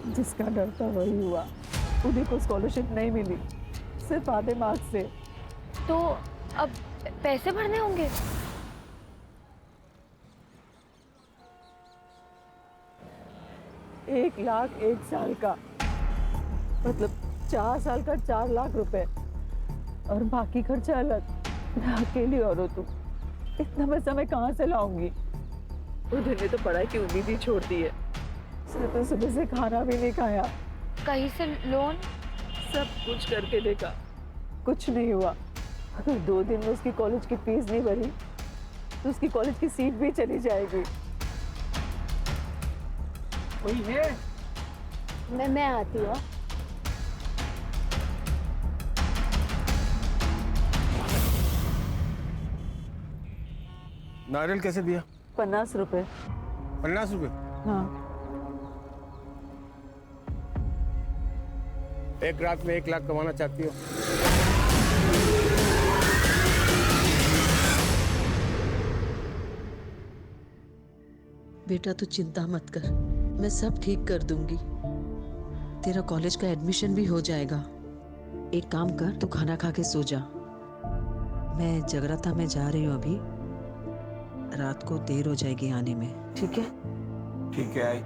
जिसका डर था वही हुआ। उन्हीं को स्कॉलरशिप नहीं मिली, सिर्फ आधे मार्क्स से। तो अब पैसे भरने होंगे? एक लाख एक साल का, मतलब 4 साल का 4 लाख रुपए, और बाकी खर्चा अलग। मैं अकेली औरत हूँ, इतना पैसा मैं कहाँ से लाऊंगी? उधर ने तो पढ़ाई की उम्मीद ही छोड़ दी है। उसने तो सुबह से खाना भी नहीं खाया। कहीं से लोन? सब कुछ करके देखा, कुछ नहीं हुआ। अगर 2 दिन में उसकी कॉलेज की फीस नहीं भरी तो उसकी कॉलेज की सीट भी चली जाएगी। कोई है? मैं आती हूँ। नारियल कैसे दिया? 50 रुपए। 50 रुपए? हाँ। एक रात में 1 लाख कमाना चाहती हो? बेटा तू चिंता मत कर, मैं सब ठीक कर दूंगी। तेरा कॉलेज का एडमिशन भी हो जाएगा। एक काम कर, तू खाना खा के सो जा। मैं जगराता में जा रही हूँ अभी, रात को देर हो जाएगी आने में, ठीक है? ठीक है आई।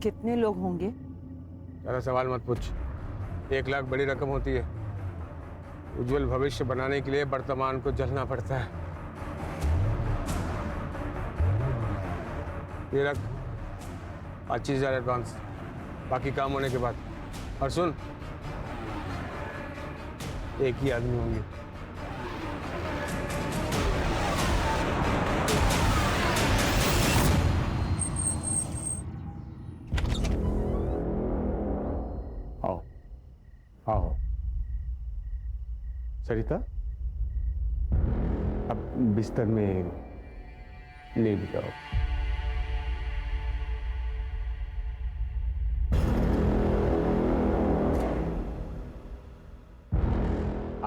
कितने लोग होंगे? ज़्यादा सवाल मत पूछ। 1 लाख बड़ी रकम होती है। उज्जवल भविष्य बनाने के लिए वर्तमान को जलना पड़ता है। ये रख 25,000 एडवांस, बाकी काम होने के बाद। और सुन, एक ही आदमी होंगे। आओ आओ सरिता, अब बिस्तर में लेट जाओ।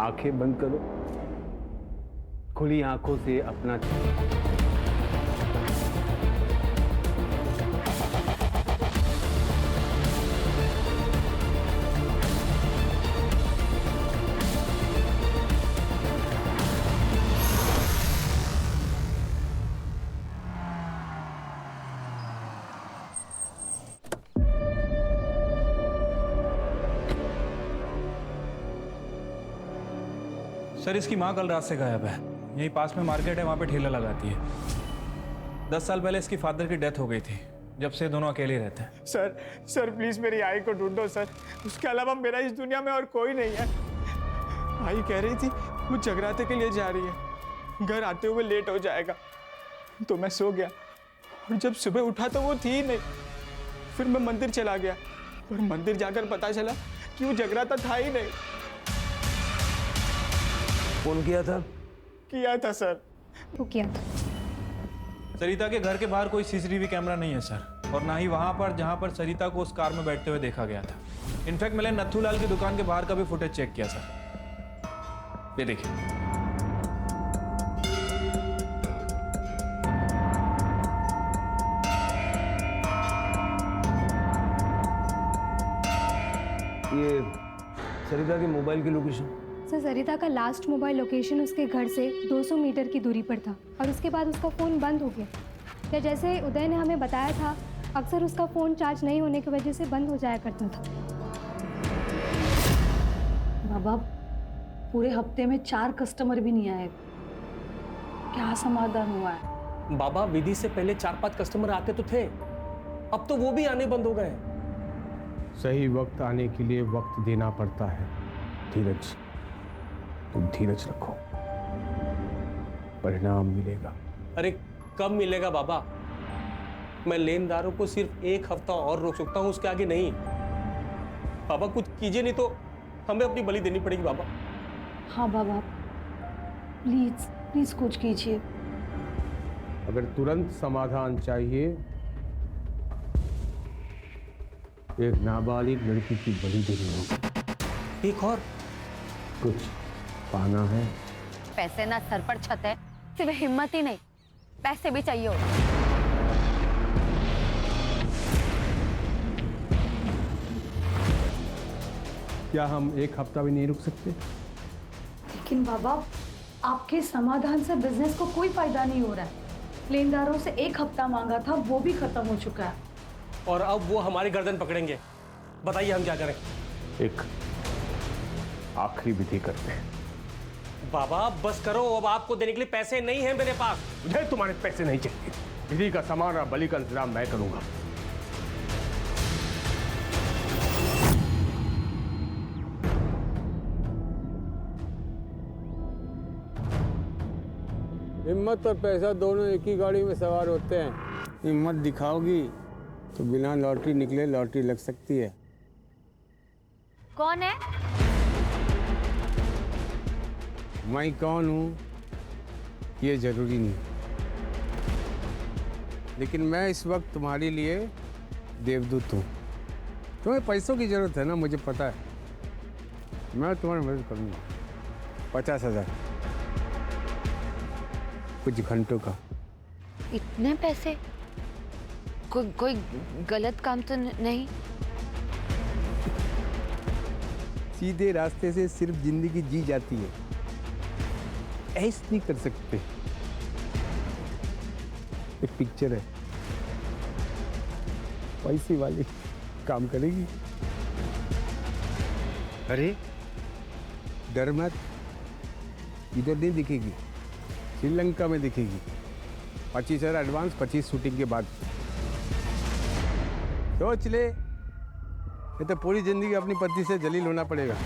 आंखें बंद करो, खुली आंखों से अपना सर इसकी माँ कल रात से गायब है। यहीं पास में मार्केट है, वहाँ पे ठेला लगाती है। 10 साल पहले इसकी फादर की डेथ हो गई थी, जब से दोनों अकेले रहते हैं। सर प्लीज मेरी आई को ढूंढो सर, उसके अलावा मेरा इस दुनिया में और कोई नहीं है। आई कह रही थी वो जगराते के लिए जा रही है, घर आते हुए लेट हो जाएगा, तो मैं सो गया और जब सुबह उठा तो वो थी ही नहीं। फिर मैं मंदिर चला गया और मंदिर जाकर पता चला कि वो जगराता था ही नहीं। फोन किया था? किया था सर। वो किया था। सरिता के घर के बाहर कोई सीसीटीवी कैमरा नहीं है सर, और ना ही वहाँ पर जहाँ पर सरिता को उस कार में बैठते हुए देखा गया था। इनफैक्ट मैंने नथुलाल की दुकान के बाहर का भी फुटेज चेक किया सर। ये देखिए। ये सरिता के मोबाइल की लोकेशन? सर सरिता का लास्ट मोबाइल लोकेशन उसके घर से 200 मीटर की दूरी पर था और उसके बाद उसका फ़ोन बंद हो गया। या जैसे उदय ने हमें बताया था, अक्सर उसका फ़ोन चार्ज नहीं होने की वजह से बंद हो जाया करता था। बाबा पूरे हफ्ते में 4 कस्टमर भी नहीं आए, क्या समाधान हुआ है? बाबा विधि से पहले 4-5 कस्टमर आते तो थे, अब तो वो भी आने बंद हो गए। सही वक्त आने के लिए वक्त देना पड़ता है। धीरज, तुम धीरज रखो, परिणाम मिलेगा। अरे कब मिलेगा बाबा? मैं लेनदारों को सिर्फ 1 हफ्ता और रोक सकता हूं, उसके आगे नहीं। बाबा कुछ कीजिए, नहीं तो हमें अपनी बलि देनी पड़ेगी बाबा। हाँ बाबा प्लीज प्लीज कुछ कीजिए। अगर तुरंत समाधान चाहिए, एक नाबालिग लड़की की बलि देनी होगी। एक और कुछ पाना है? पैसे ना सर पर छत है सिर्फ हिम्मत ही नहीं, पैसे भी चाहिए होते। क्या हम एक हफ्ता भी नहीं रुक सकते? लेकिन बाबा, आपके समाधान से बिजनेस को कोई फायदा नहीं हो रहा है। लेनदारों से 1 हफ्ता मांगा था, वो भी खत्म हो चुका है। और अब वो हमारी गर्दन पकड़ेंगे। बताइए हम क्या करें? एक आखिरी विधि करते हैं। बाबा बस करो, अब आपको देने के लिए पैसे नहीं हैं मेरे पास। मुझे तुम्हारे पैसे नहीं चाहिए। विधि का सामान और बलि का इंतजाम मैं करूंगा। हिम्मत और पैसा दोनों एक ही गाड़ी में सवार होते हैं। हिम्मत दिखाओगी तो बिना लॉटरी निकले लॉटरी लग सकती है। कौन है? मैं कौन हूँ ये जरूरी नहीं, लेकिन मैं इस वक्त तुम्हारे लिए देवदूत हूँ। तुम्हें पैसों की जरूरत है ना, मुझे पता है। मैं तुम्हारी मदद करूँगा। 50,000 कुछ घंटों का। इतने पैसे? कोई गलत काम तो नहीं? सीधे रास्ते से सिर्फ जिंदगी जी जाती है, ऐसे नहीं कर सकते। एक पिक्चर है, पैसे वाली काम करेगी। अरे डर मत, इधर नहीं दिखेगी, श्रीलंका में दिखेगी। 25,000 एडवांस, 25 शूटिंग के बाद। सोच ले, ये तो पूरी जिंदगी अपनी पत्नी से जलील होना पड़ेगा।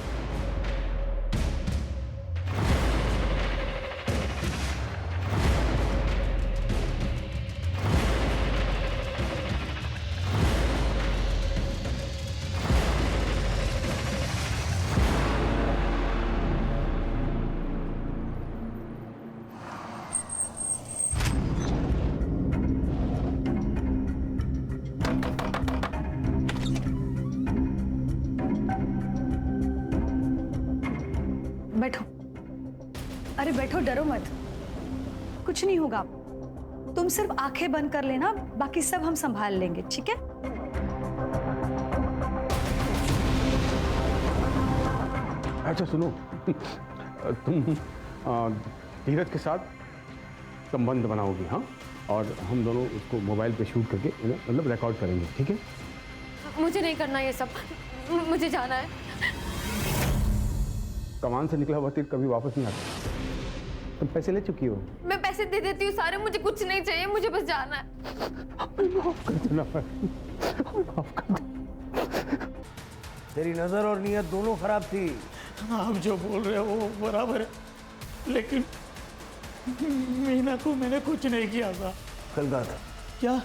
बैठो। अरे बैठो, डरो मत, कुछ नहीं होगा। तुम सिर्फ आंखें बंद कर लेना, बाकी सब हम संभाल लेंगे, ठीक है? अच्छा सुनो, तुम धीरज के साथ संबंध बनाओगी, हाँ? और हम दोनों उसको मोबाइल पे शूट करके मतलब रिकॉर्ड करेंगे, ठीक है? मुझे नहीं करना ये सब, मुझे जाना है। कमान से निकला हुआ तीर कभी वापस नहीं आता। तुम पैसे ले चुकी हो। मैं पैसे दे देती हूँ सारे, मुझे कुछ नहीं चाहिए, मुझे बस जाना है। माफ कर देना, माफ कर दे। तेरी नजर और नियत दोनों खराब थी। आप जो बोल रहे हो वो बराबर है, लेकिन मीना को मैंने कुछ नहीं किया था। कल कहाँ था? क्या?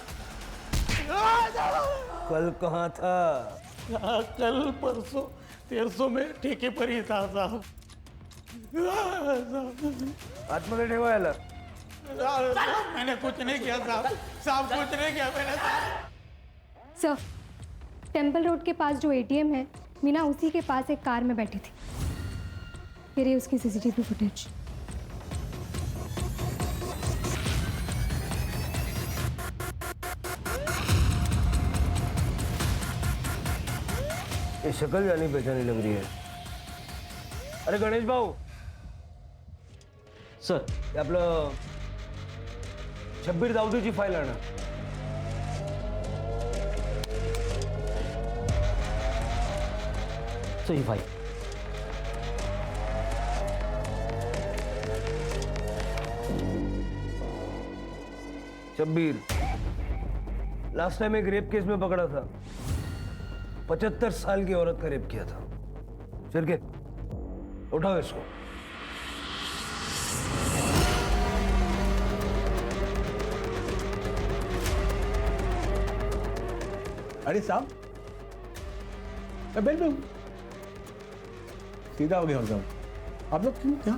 कल कहाँ था? कल परसों 1300 में ठेके पर ही था साहब। आत्महत्या ठेवायला? मैंने कुछ नहीं किया साहब, साहब कुछ नहीं किया मैंने। सर, टेम्पल रोड के पास जो एटीएम है, मीना उसी के पास एक कार में बैठी थी। ये रही उसकी सीसीटीवी फुटेज। ये शक्ल जानी पहचानी लग रही है। अरे गणेश भाऊ सर, हे आपलं शब्बीर दाऊदीची फाईल आणा. सही फाईल. शब्बीर लास्ट टाइम एक रेप केस में पकड़ा था. 75 साल की औरत का रेप किया था. चल के उठाओ इसको. अरे साहब, मैं बेल में हूँ. सीधा हो गया होगा. आप लोग क्यों क्या?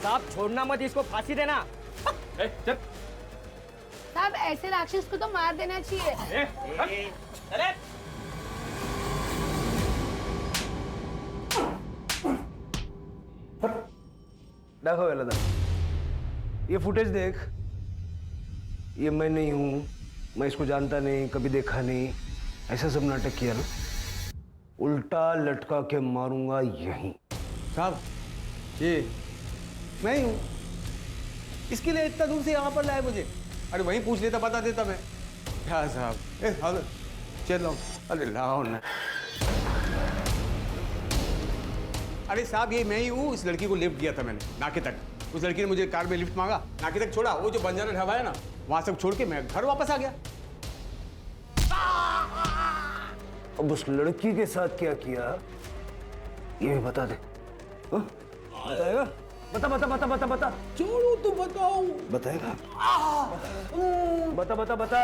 साहब छोड़ना मत, इसको फांसी देना. चल. साहब ऐसे राक्षस को तो मार देना चाहिए. अरे देखो वेलदा, ये फुटेज देख। ये मैं नहीं हूँ, मैं इसको जानता नहीं, कभी देखा नहीं, ऐसा सब नाटक किया ना, उल्टा लटका के मारूंगा यहीं। साहब ये मैं ही हूँ, इसके लिए इतना दूर से यहाँ पर लाए मुझे। अरे वहीं पूछ लेता, बता देता मैं। क्या साहब, हाँ चल लाओ। अरे लाओ ना। अरे साहब ये मैं ही हूँ, इस लड़की को लिफ्ट दिया था मैंने नाके तक। उस लड़की ने मुझे कार में लिफ्ट मांगा, नाके तक छोड़ा, वो जो बंजारा ढाबा है ना वहां सब छोड़ के मैं घर वापस आ गया। अब उस लड़की के साथ क्या किया ये भी बता दे। हाँ? बताएगा? बता बता बता बता बता। छोड़ो तो बताओ। बताएगा? बता बता बता।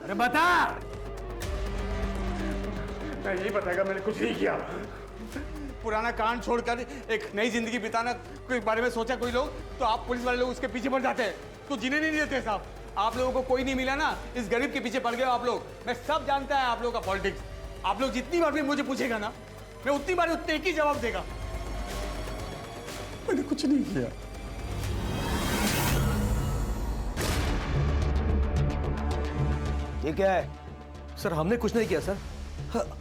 अरे बता। मैं यही बताएगा, मैंने कुछ नहीं किया। पुराना कांड छोड़कर एक नई जिंदगी बिताना के बारे में सोचा कोई लोग, तो आप पुलिस वाले लोग उसके पीछे पड़ जाते हैं, तो जीने नहीं देते साहब। आप लोगों को कोई नहीं मिला ना, इस गरीब के पीछे पड़ गए आप लोग। मैं सब जानता है आप लोगों का पॉलिटिक्स। आप लोग जितनी बार भी मुझे पूछेगा ना, मैं उतनी बार उतने एक ही जवाब देगा, मैंने कुछ नहीं किया। ये क्या है? सर हमने कुछ नहीं किया सर,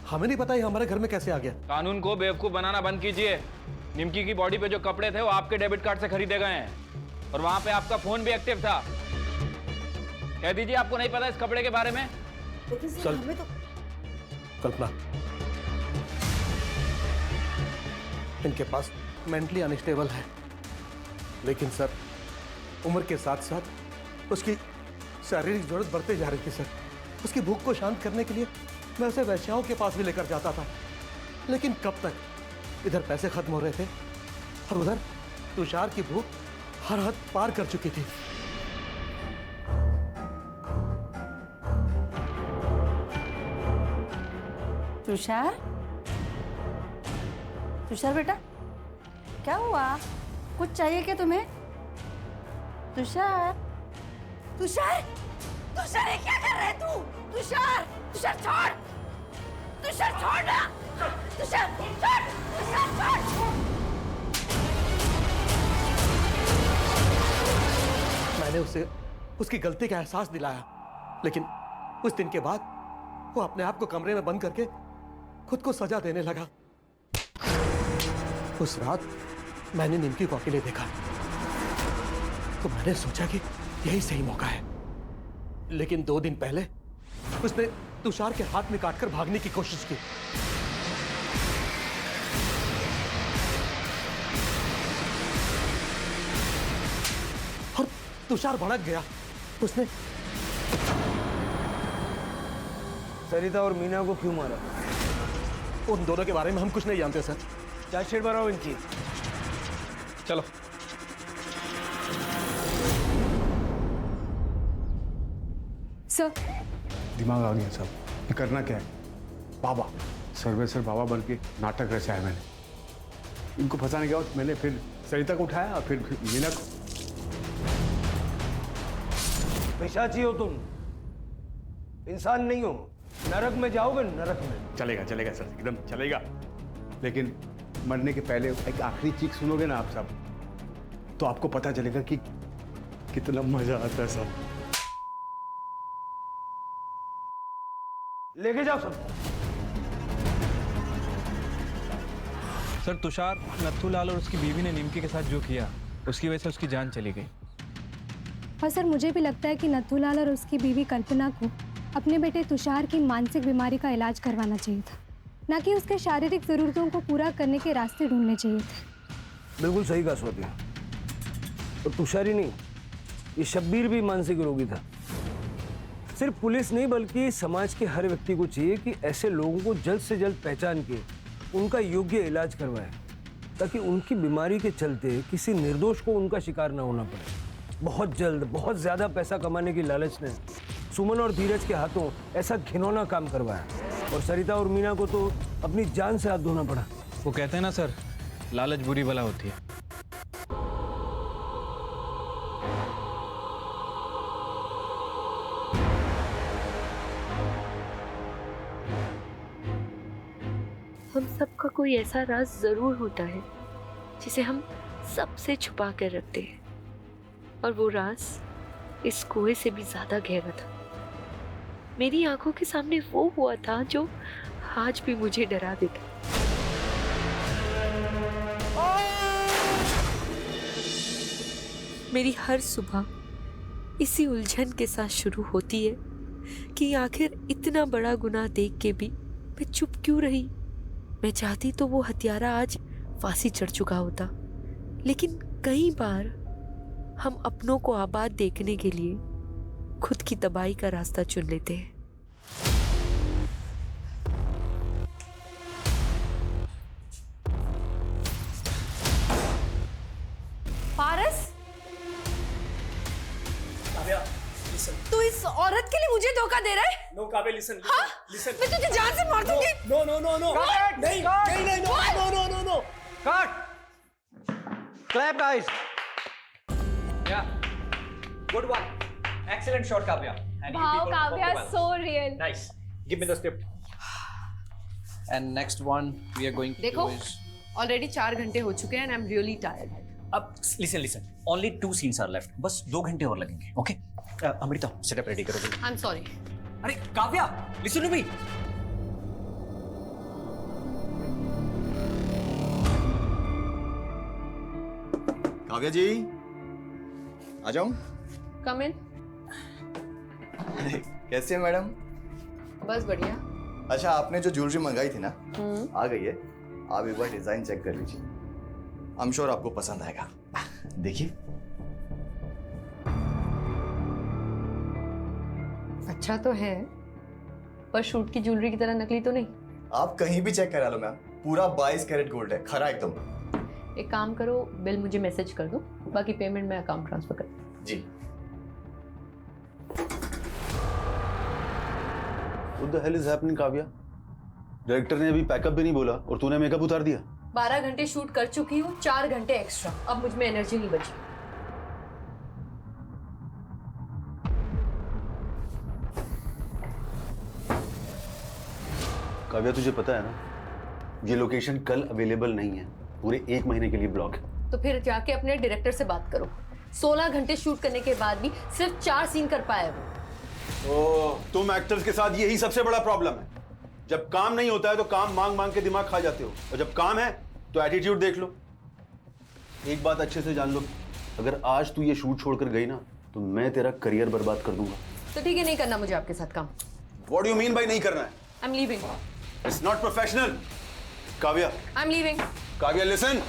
हमें नहीं पता ये हमारे घर में कैसे आ गया। कानून को बेवकूफ बनाना बंद कीजिए। निमकी की बॉडी पे जो कपड़े थे वो आपके डेबिट कार्ड से खरीदे गए हैं, और वहां पे आपका फोन भी एक्टिव था। कह दीजिए आपको नहीं पता इस कपड़े के बारे में। सर हमें तो कल्पना, इनके पास मेंटली अनस्टेबल है, लेकिन सर उम्र के साथ साथ उसकी शारीरिक जरूरत बढ़ते जा रही थी सर। उसकी भूख को शांत करने के लिए मैं उसे वैश्याओं के पास भी लेकर जाता था, लेकिन कब तक? इधर पैसे खत्म हो रहे थे और उधर तुषार की भूख हर हद पार कर चुकी थी। तुषार, तुषार बेटा क्या हुआ? कुछ चाहिए क्या तुम्हें? तुषार, तुषार, तुषार ये क्या कर रहे तू? तुषार, तुषार छोड़, तुषार छोड़ ना, तुषार छोड़, तुषार छोड़। मैंने उसे उसकी गलती का एहसास दिलाया, लेकिन उस दिन के बाद वो अपने आप को कमरे में बंद करके खुद को सजा देने लगा। उस रात मैंने निमकी को अकेले देखा, तो मैंने सोचा कि यही सही मौका है, लेकिन 2 दिन पहले उसने तुषार के हाथ में काटकर भागने की कोशिश की। और तुषार भड़क गया। उसने सरिता और मीना को क्यों मारा? उन दोनों के बारे में हम कुछ नहीं जानते सर। चार्जशीट बनाओ इनकी। चलो। सर दिमाग आ गया सब। ये करना क्या है? बाबा सर्वेसर बाबा बन के नाटक रचा है मैंने। इनको फंसाने के बाद मैंने फिर सरिता को उठाया और फिर मीना को। पिशाची हो तुम, इंसान नहीं हो। नरक में जाओगे, नरक में। चलेगा चलेगा सर, एकदम चलेगा, लेकिन मरने के पहले एक आखिरी चीख सुनोगे ना आप सब, तो आपको पता चलेगा कि कितना मजा आता है सब। लेके जाओ सब। सर तुषार, नथुलाल और उसकी बीवी ने निमकी के साथ जो किया उसकी वजह से उसकी जान चली गई। और सर मुझे भी लगता है कि नथुलाल और उसकी बीवी कल्पना को अपने बेटे तुषार की मानसिक बीमारी का इलाज करवाना चाहिए था, ना कि उसके शारीरिक ज़रूरतों को पूरा करने के रास्ते ढूंढने चाहिए थे। बिल्कुल सही कहा स्वाति। और तुषार ही नहीं, ये शब्बीर भी मानसिक रोगी था। सिर्फ पुलिस नहीं बल्कि समाज के हर व्यक्ति को चाहिए कि ऐसे लोगों को जल्द से जल्द पहचान के उनका योग्य इलाज करवाए, ताकि उनकी बीमारी के चलते किसी निर्दोष को उनका शिकार ना होना पड़े। बहुत जल्द बहुत ज़्यादा पैसा कमाने की लालच ने सुमन और धीरज के हाथों ऐसा घिनौना काम करवाया, और सरिता और मीना को तो अपनी जान से हाथ धोना पड़ा। वो कहते हैं ना सर, लालच बुरी बला होती है। हम सबका कोई ऐसा राज जरूर होता है जिसे हम सबसे छुपा कर रखते हैं, और वो राज इस कुएं से भी ज्यादा गहरा था। मेरी आंखों के सामने वो हुआ था जो आज भी मुझे डरा देता। मेरी हर सुबह इसी उलझन के साथ शुरू होती है कि आखिर इतना बड़ा गुनाह देख के भी मैं चुप क्यों रही। मैं चाहती तो वो हत्यारा आज फांसी चढ़ चुका होता, लेकिन कई बार हम अपनों को आबाद देखने के लिए खुद की तबाही का रास्ता चुन लेते हैं। पारस, तू इस औरत के लिए मुझे धोखा दे रहा है? नो काव्या, लिसन हाँ? लिसन। मैं तुझे जान से मार दूंगी। नो नो नो नो नहीं नहीं नहीं no no no no no Cut! Clap, guys! Yeah. Good one. Excellent shot, Kavya. And you Wow, people Kavya, performed well. so real. Nice. Give me the script. And next one we are going to देखो, do is... already 4 घंटे हो चुके हैं and I'm really tired. अब listen. Only 2 scenes are left. बस 2 घंटे और लगेंगे. Okay? अमृता, setup ready करो जल्दी. I'm sorry. अरे Kavya, listen to me. Kavya जी, आ जाऊं? Come in. कैसे हैं मैडम? बस बढ़िया। अच्छा, आपने जो ज्वेलरी मंगाई थी ना, आ गई है। आप एक बार डिजाइन चेक कर लीजिए। आई एम श्योर आपको पसंद आएगा। देखिए। अच्छा तो है, पर शूट की ज्वेलरी की तरह नकली तो नहीं। आप कहीं भी चेक करा लो मैम, पूरा 22 कैरेट गोल्ड है, खरा एकदम। एक काम करो, बिल मुझे मैसेज कर दो, बाकी पेमेंट मैं अकाउंट ट्रांसफर कर दूँ। जी। What the hell is happening, Kavya? Director ने अभी पैकअप भी नहीं बोला और तूने मेकअप उतार दिया। 12 घंटे शूट कर चुकी हूँ, 4 घंटे एक्स्ट्रा। अब मुझ में एनर्जी नहीं बची। काव्या, तुझे पता है ना, ये लोकेशन कल अवेलेबल नहीं है, पूरे 1 महीने के लिए ब्लॉक है। तो फिर जाके अपने डायरेक्टर से बात करो। 16 घंटे शूट करने के बाद भी सिर्फ 4 सीन कर पाया वो। तुम एक्टर्स के साथ यही सबसे बड़ा प्रॉब्लम है। जब काम नहीं होता है तो काम मांग मांग के दिमाग खा जाते हो, और जब काम है तो एटीट्यूड देख लो। एक बात अच्छे से जान लो, अगर आज तू ये शूट छोड़कर गई ना तो मैं तेरा करियर बर्बाद कर दूंगा। तो ठीक है, नहीं करना मुझे आपके साथ काम। What do you mean by नहीं करना है? I'm leaving. It's not professional. Kavya. I'm leaving. Kavya, listen.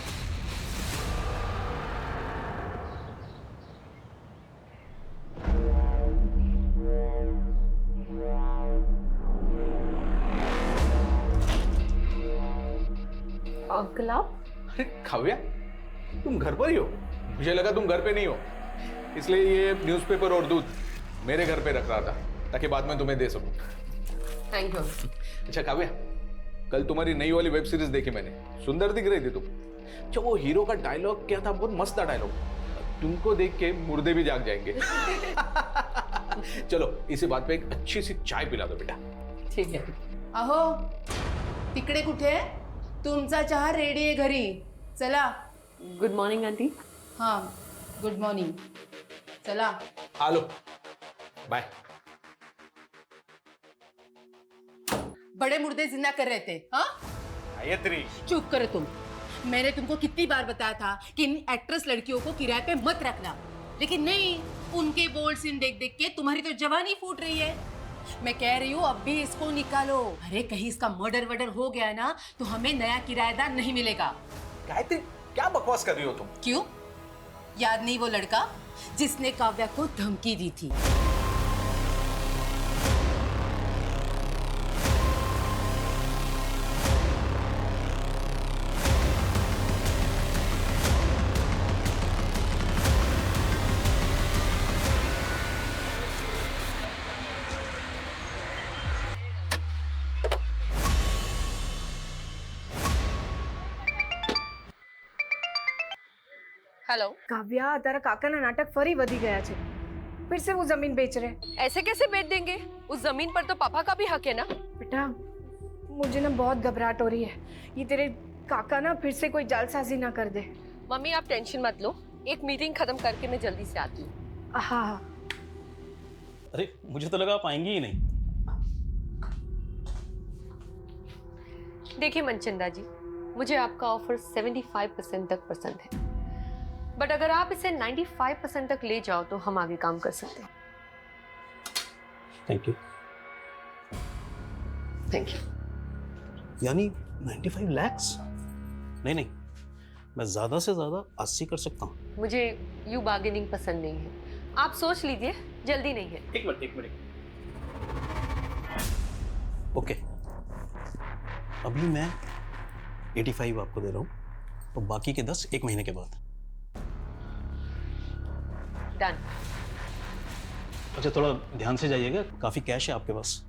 Uncle आप? अरे काव्या, तुम घर पर ही हो? मुझे लगा तुम घर पे नहीं हो, इसलिए ये न्यूज़पेपर और दूध मेरे घर पे रख रहा था ताकि बाद में तुम्हें दे सकूं। Thank you. अच्छा काव्या, कल तुम्हारी नई वाली वेब सीरीज देखी मैंने, सुंदर दिख रही थी तुम। जो वो हीरो का डायलॉग क्या था, बहुत मस्त था डायलॉग। तुमको देख के मुर्दे भी जाग जाएंगे। चलो इसी बात पे एक अच्छी सी चाय पिला दो बेटा। ठीक है। अहो, तिकडे कुठे? तुमचा चहा रेडी आहे घरी, चला। Good morning aunty. हाँ, गुड मॉर्निंग, चला। आलो, बाय। बड़े मुर्दे जिंदा कर रहे थे, हाँ? गायत्री, चुप करो तुम। मैंने तुमको कितनी बार बताया था कि इन एक्ट्रेस लड़कियों को किराए पे मत रखना, लेकिन नहीं, उनके बोल्ड सीन देख देख के तुम्हारी तो जवानी फूट रही है। मैं कह रही हूँ अब भी इसको निकालो। अरे कहीं इसका मर्डर वर्डर हो गया ना तो हमें नया किराएदार नहीं मिलेगा। गायत्री, क्या बकवास कर रही हो तुम? क्यों? याद नहीं वो लड़का जिसने काव्या को धमकी दी थी? हेलो काव्या, तारा काका ना नाटक फरी वधी गया छे। फिर से वो जमीन बेच रहे। ऐसे कैसे बेच देंगे? उस जमीन पर तो पापा का भी हक है ना। बेटा, मुझे ना बहुत घबराहट हो रही है। ये तेरे काका ना फिर से कोई जालसाजी ना कर दे। मम्मी आप टेंशन मत लो, एक मीटिंग खत्म करके मैं जल्दी से आती हूँ। हाँ। अरे मुझे तो लगा आप आएंगी ही नहीं। देखिए मनचंदा जी, मुझे आपका ऑफर 75% तक पसंद है, बट अगर आप इसे 95% तक ले जाओ तो हम आगे काम कर सकते हैं। Thank you. Thank you. यानी 95 lakhs? नहीं, मैं ज्यादा से ज्यादा 80 कर सकता हूँ। मुझे यू बार्गेनिंग पसंद नहीं है, आप सोच लीजिए, जल्दी नहीं है। एक मिनट। ओके, अभी मैं 85 आपको दे रहा हूँ और बाकी के 10 1 महीने के बाद। डन। अच्छा, थोड़ा ध्यान से जाइएगा, काफी कैश है आपके पास।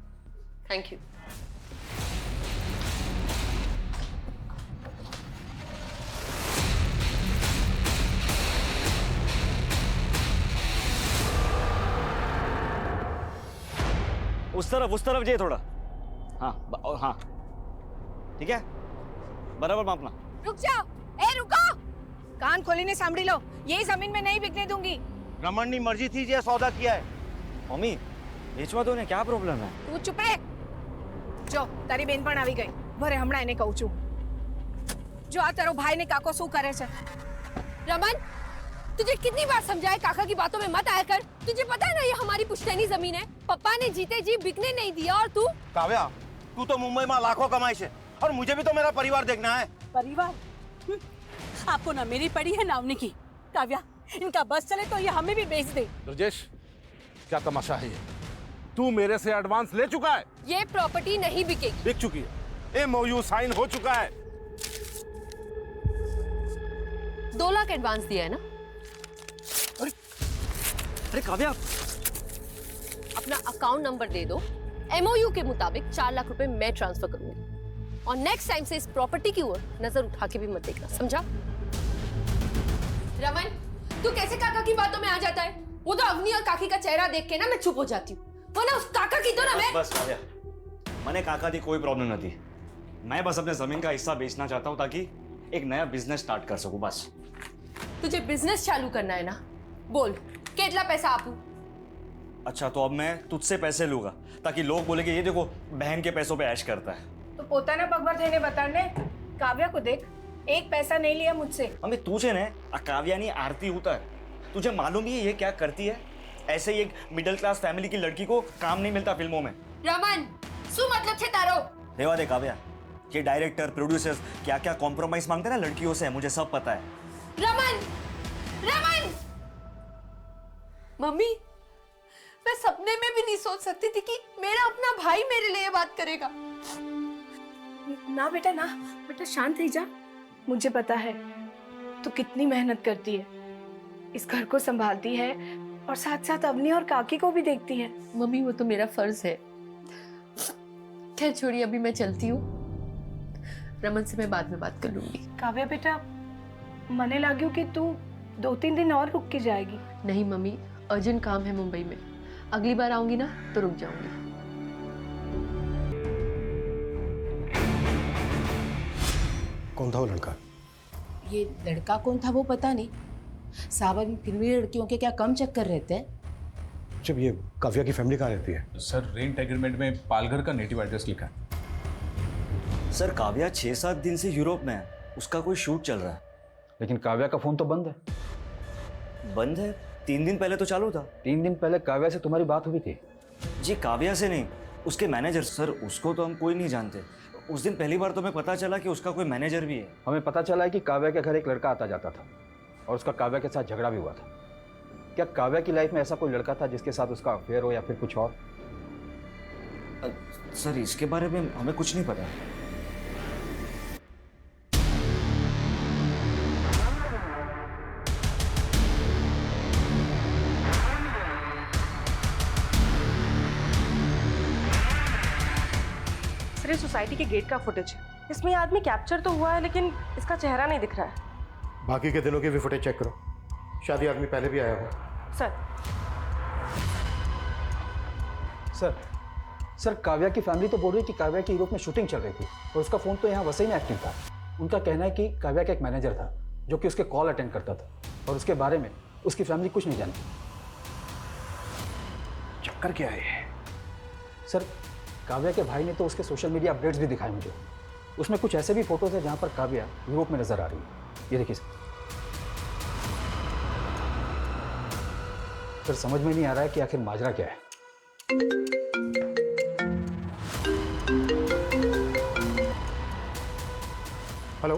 Thank you. उस तरफ जाइए थोड़ा। हाँ हाँ, ठीक है, बराबर मापना। रुक जाओ, ए रुको, कान खोलीने सांभળી लो, ये जमीन में नहीं बिकने दूंगी। रमन की मर्जी थी, ये सौदा किया है। मम्मी बेचवा दो ने, क्या प्रॉब्लम है? तू चुप रह। जो तारी बेन पण આવી ગઈ, ભરે હમણાં એને કહું છું। जो आ तारो भाई ने काको શું કરે છે? रमन, तुझे कितनी बार समझाया काका की बातों में मत आया कर। तुझे पता है ना ये हमारी पुश्तैनी जमीन है, पापा ने जीते जी बिकने नहीं दिया। और तू काव्या, तू तो मुंबई में लाखों कमाई है और मुझे भी तो मेरा परिवार देखना है। परिवार? आपको ना मेरी पड़ी है ना उनकी। काव्या, इनका बस चले तो ये हमें भी बेच दे। ब्रजेश, क्या तमाशा है ये? तू मेरे से एडवांस ले चुका है। ये प्रॉपर्टी नहीं बिकेगी। बिक चुकी है, MOU साइन हो चुका है। 2 लाख एडवांस दिया है ना? अरे काव्या, अपना अकाउंट नंबर दे दो, MOU के मुताबिक 4 लाख रुपए मैं ट्रांसफर करूंगी। और नेक्स्ट टाइम से इस प्रॉपर्टी की ओर नजर उठा के भी मत देखना, समझा? रमन, तू कैसे काका की बातों में आ जाता है? वो तो अग्नि और काकी का चेहरा देख के ना मैं चुप हो जाती हूँ, वरना उस काका की तो ना मैं। बस काव्या, मैंने काका दी कोई प्रॉब्लम नहीं थी। मैं बस अपने जमीन का हिस्सा बेचना चाहता हूँ ताकि एक नया बिजनेस स्टार्ट कर सकूं, बस। तुझे बिजनेस चालू करना है ना? बोल, कितना पैसा आपू? अच्छा, तो अब मैं तुझसे पैसे लूंगा ताकि लोग बोलेंगे ये देखो बहन के पैसों पे ऐश करता है। तो પોતાના પગભર થઈને બતાડને। કાવ્યા को देख, एक पैसा नहीं लिया मुझसे। मम्मी तुझे ने काव्या नहीं आरती उतर, तुझे मालूम ही है ये क्या करती है? ऐसे ही एक मिडिल क्लास फैमिली की लड़की को काम नहीं मिलता फिल्मों में। रमन, શું मतलब છે તારો? रेवा दे काव्या, ये डायरेक्टर प्रोड्यूसर्स क्या क्या कॉम्प्रोमाइज मांगते हैं ना लड़कियों से, मुझे सब पता है। रमन, रमन! मम्मी, मैं सपने में भी नहीं सोच सकती थी कि मेरा अपना भाई मेरे लिए बात करेगा। ना बेटा ना, बेटा शांत रह जा। मुझे पता है तू कितनी मेहनत करती है, इस घर को संभालती है और साथ साथ अवनी और काकी को भी देखती है। मम्मी वो तो मेरा फर्ज है। खैर छोड़िए, अभी मैं चलती हूँ, रमन से मैं बाद में बात कर लूंगी। काव्या बेटा, मने लाग्યું कि तू 2-3 दिन और रुक के जाएगी। नहीं मम्मी, अर्जेंट काम है मुंबई में, अगली बार आऊंगी ना तो रुक जाऊंगी। कौन था वो लड़का? ये लड़का कौन था वो पता नहीं। सावन फिल्मी लड़कियों के क्या कम चक्कर रहते हैं। जब ये काव्या की फैमिली कहाँ रहती है? सर, रेंट एग्रीमेंट में पालघर का नेटिव एड्रेस लिखा है। सर काव्या 6-7 दिन से यूरोप में है, उसका कोई शूट चल रहा है। लेकिन काव्या का फोन तो बंद है। बंद है? 3 दिन पहले तो चालू था। 3 दिन पहले काव्या से तुम्हारी बात हुई थी? जी काव्या से नहीं, उसके मैनेजर। सर उसको तो हम कोई नहीं जानते। उस दिन पहली बार तो हमें पता चला कि उसका कोई मैनेजर भी है। हमें पता चला है कि काव्या के घर एक लड़का आता जाता था और उसका काव्या के साथ झगड़ा भी हुआ था। क्या काव्या की लाइफ में ऐसा कोई लड़का था जिसके साथ उसका अफेयर हो या फिर कुछ और? सर इसके बारे में हमें कुछ नहीं पता। सोसाइटी के गेट का फुटेज है। इसमें आदमी कैप्चर तो हुआ है लेकिन इसका चेहरा नहीं दिख रहा है। बाकी के दिनों की भी फुटेज चेक करो, शायद आदमी पहले भी आया हो। सर काव्या की फैमिली तो बोल रही कि काव्या की यूरोप में शूटिंग चल रही थी और उसका फोन तो यहाँ वसई में एक्टिव था। उनका कहना है कि काव्या का एक मैनेजर था जो कि उसके कॉल अटेंड करता था, और उसके बारे में उसकी फैमिली कुछ नहीं जानती। चक्कर क्या है सर? काव्या के भाई ने तो उसके सोशल मीडिया अपडेट्स भी दिखाए मुझे। उसमें कुछ ऐसे भी फोटोज है जहां पर काव्या यूरोप में नजर आ रही है। ये देखिए सर, समझ में नहीं आ रहा है कि आखिर माजरा क्या है। हेलो,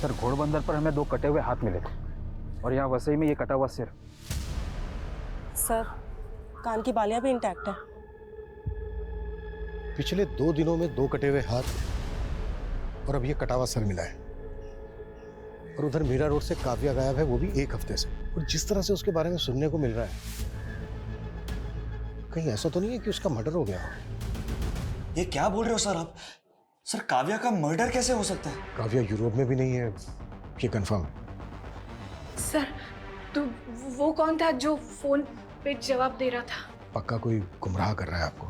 सर, घोड़बंदर पर हमें 2 कटे हुए हाथ मिले थे, और यहाँ वसई में ये कटा हुआ सिर। सर, कान की बालियां भी इंटैक्ट है। पिछले 2 दिनों में 2 कटे हुए हाथ और अब ये कटा हुआ सर मिला है। और उधर मीरा रोड से काव्या गायब है, वो भी 1 हफ्ते से। और जिस तरह से उसके बारे में सुनने को मिल रहा है, कहीं ऐसा तो नहीं है कि उसका मर्डर हो गया? ये क्या बोल रहे हो सर आप? सर, काव्या का मर्डर कैसे हो सकता है? काव्या यूरोप में भी नहीं है, ये कंफर्म है। सर, तो वो कौन था जो फोन पे जवाब दे रहा था? पक्का कोई गुमराह कर रहा है आपको।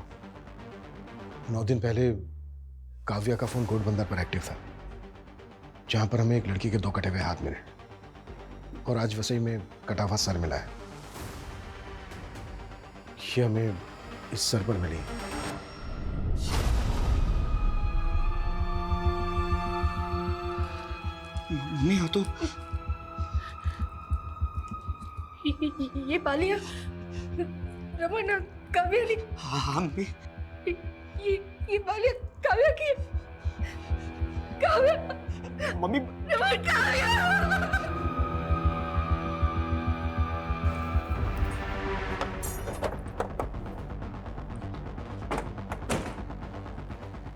9 दिन पहले काव्या का फोन घोड़बंदर पर एक्टिव था, जहां पर हमें एक लड़की के 2 कटे हुए हाथ मिले, और आज वसई में कटा हुआ सर मिला है। ये हमें इस सर पर मिली। मम्मी, हो तो ये बालियां रमन और काव्या ने। हाँ मम्मी, ये बालियां काव्या की। काव्या, मम्मी, रमन, काव्या।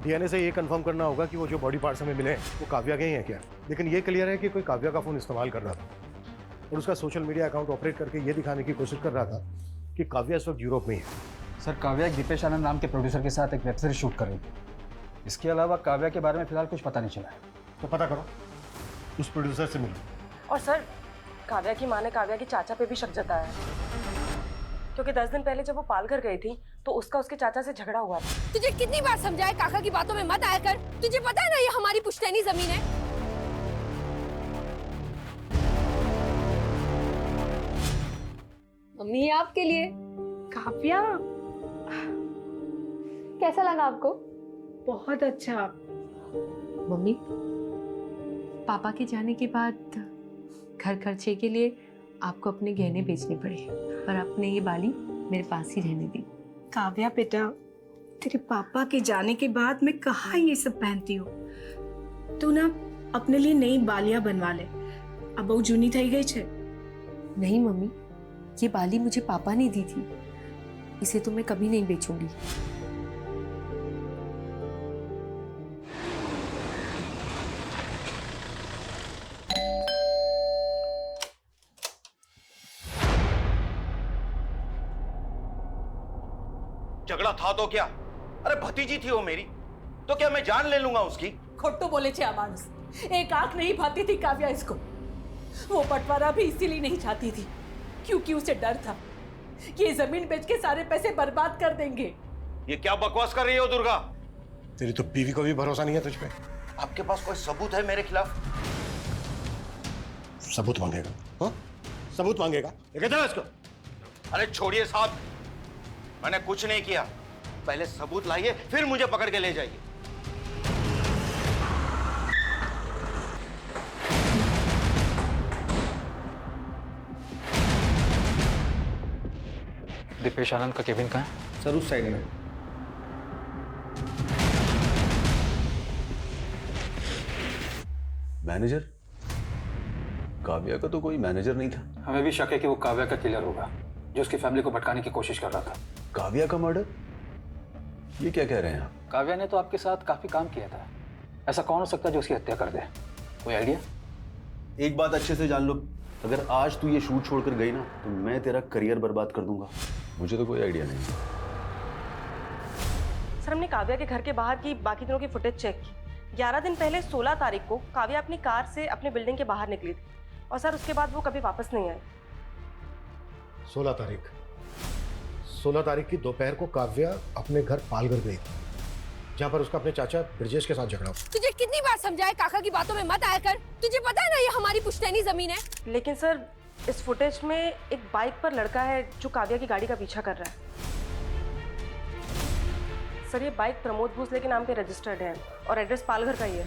डीएनए से ये कंफर्म करना होगा कि वो जो बॉडी पार्ट्स हमें मिले हैं वो काव्या के ही हैं क्या। लेकिन ये क्लियर है कि कोई काव्या का फोन इस्तेमाल कर रहा था और उसका सोशल मीडिया अकाउंट ऑपरेट करके ये दिखाने की कोशिश कर रहा था कि काव्या इस वक्त यूरोप में ही है। सर, काव्या एक दीपेश आनंद नाम के प्रोड्यूसर के साथ एक वेब सीरीज शूट कर रही थी। इसके अलावा काव्या के बारे में फिलहाल कुछ पता नहीं चला है। तो पता करो, उस प्रोड्यूसर से मिलो। और सर, काव्या की माँ ने काव्या के चाचा पे भी शक जताया है, क्योंकि 10 दिन पहले जब वो पालघर गई थी तो उसका उसके चाचा से झगड़ा हुआ था। तुझे कितनी बार समझाया काका की बातों में मत आया कर। तुझे पता है ना ये हमारी पुश्तैनी जमीन है। मम्मी, आपके लिए। काव्या, कैसा लगा आपको? बहुत अच्छा। मम्मी, पापा के जाने के बाद घर खर्चे के लिए आपको अपने गहने बेचने पड़े, पर आपने ये बाली मेरे पास ही रहने दी। काव्या बेटा, तेरे पापा के जाने के बाद मैं कहाँ ये सब पहनती हूँ। तू ना अपने लिए नई बालियां बनवा ले, अब वो जूनी थई गई छे। नहीं मम्मी, ये बाली मुझे पापा ने दी थी, इसे तो मैं कभी नहीं बेचूंगी। झगड़ा था तो क्या? अरे भतीजी थी वो मेरी, तो क्या मैं जान ले लूंगा उसकी? खोटो बोले छे मानुस, एक आंख नहीं भाती थी काव्या इसको। वो बंटवारा भी इसीलिए नहीं चाहती थी क्योंकि उसे डर था कि ये जमीन बेच के सारे पैसे बर्बाद कर देंगे। ये क्या बकवास कर रही हो दुर्गा? तेरी तो बीवी को भी भरोसा नहीं है तुझ पे। आपके पास कोई सबूत है मेरे खिलाफ? सबूत मांगेगा? हाँ, सबूत मांगेगा? लेके चलो इसको। अरे छोड़िए साहब, मैंने कुछ नहीं किया। पहले सबूत लाइए, फिर मुझे पकड़ के ले जाइए। दीपेश आनंद का केबिन कहाँ है? सर, उस साइड में। मैनेजर? काव्या का तो कोई मैनेजर नहीं था। हमें भी शक है कि वो काव्या का किलर होगा जो उसकी फैमिली को भटकाने की कोशिश कर रहा था। काव्या का मर्डर? ये क्या कह रहे हैं आप? काव्या ने तो आपके साथ काफी काम किया था, ऐसा कौन हो सकता है जो उसकी हत्या कर दे? कोई आइडिया? एक बात अच्छे से जान लो, अगर आज तू ये शूट छोड़कर गई ना तो मैं तेरा करियर बर्बाद कर दूंगा। मुझे तो कोई आइडिया नहीं। सर, हमने काव्या के घर के बाहर की बाकी दिनों की फुटेज चेक की, 11 दिन पहले 16 तारीख को काव्या अपनी कार से अपने बिल्डिंग के बाहर निकली थी और सर उसके बाद वो कभी वापस नहीं आई। 16 तारीख की दोपहर को काव्या अपने घर पालघर गई थी, जहां पर उसका अपने चाचा ब्रजेश के साथ झगड़ा हुआ। तुझे कितनी बार समझाया काका की बातों में मत आया कर। तुझे पता है ना ये हमारी पुश्तैनी जमीन है। लेकिन सर इस फुटेज में एक बाइक पर लड़का है जो काव्या की गाड़ी का पीछा कर रहा है। सर ये बाइक प्रमोद भोसले के नाम पे रजिस्टर्ड है और एड्रेस पालघर का ही है।